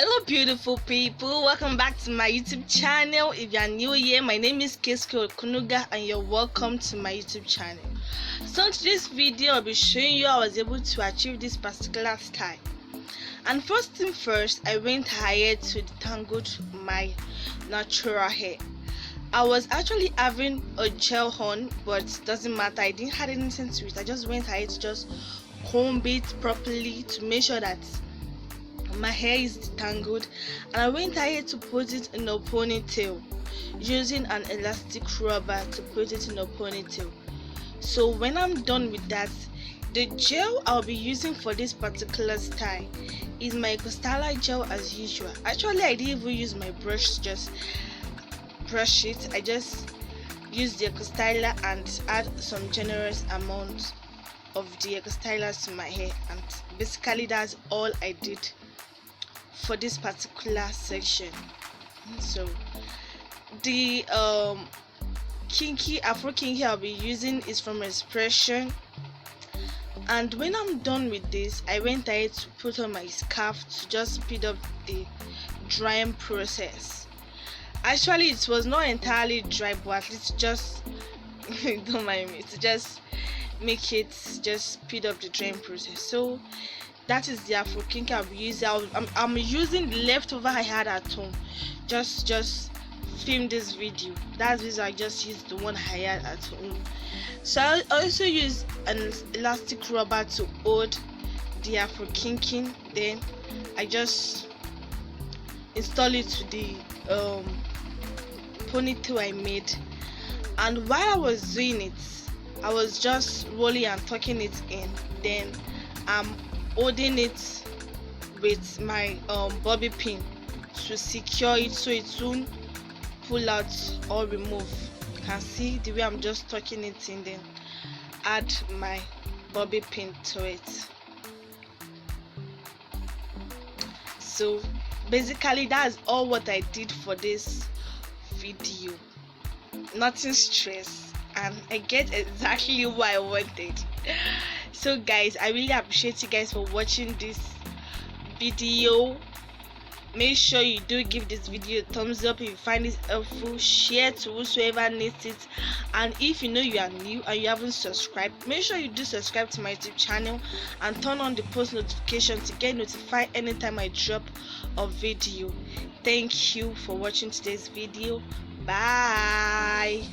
Hello beautiful people, welcome back to my YouTube channel. If you are new here, my name is Kesko Kunuga and you're welcome to my YouTube channel. So in today's video I'll be showing you how I was able to achieve this particular style. And first thing first, I went ahead to detangle my natural hair. I was actually having a gel on, but it doesn't matter, I didn't add anything to it. I just went ahead to just comb it properly to make sure that my hair is detangled, and I went ahead to put it in a ponytail using an elastic rubber to put it in a ponytail. So when I'm done with that, the gel I'll be using for this particular style is my Hairstyle gel as usual. Actually, I didn't even use my brush to just brush it. I just used the Hairstyle and add some generous amount of the Hairstyle to my hair, and basically that's all I did for this particular section. So the Afro kinky I'll be using is from Expression, and when I'm done with this, I went ahead to put on my scarf to just speed up the drying process. Actually, it was not entirely dry, but at least just don't mind me, to just make it just speed up the drying process. So that is the Afro kinky I'll be using. I'm using the leftover I had at home. Just film this video. That's because I just used the one I had at home. So I also use an elastic rubber to hold the Afro kinky. Then I just install it to the ponytail I made. And while I was doing it, I was just rolling and tucking it in. Then I'm holding it with my bobby pin to secure it so it won't pull out or remove. You can see the way I'm just tucking it in, then add my bobby pin to it. So basically that's all what I did for this video. Nothing stress, and I get exactly what I wanted. So guys, I really appreciate you guys for watching this video. Make sure you do give this video a thumbs up if you find it helpful. Share to whosoever needs it, and if you know you are new and you haven't subscribed, make sure you do subscribe to my YouTube channel and turn on the post notification to get notified anytime I drop a video. Thank you for watching today's video. Bye.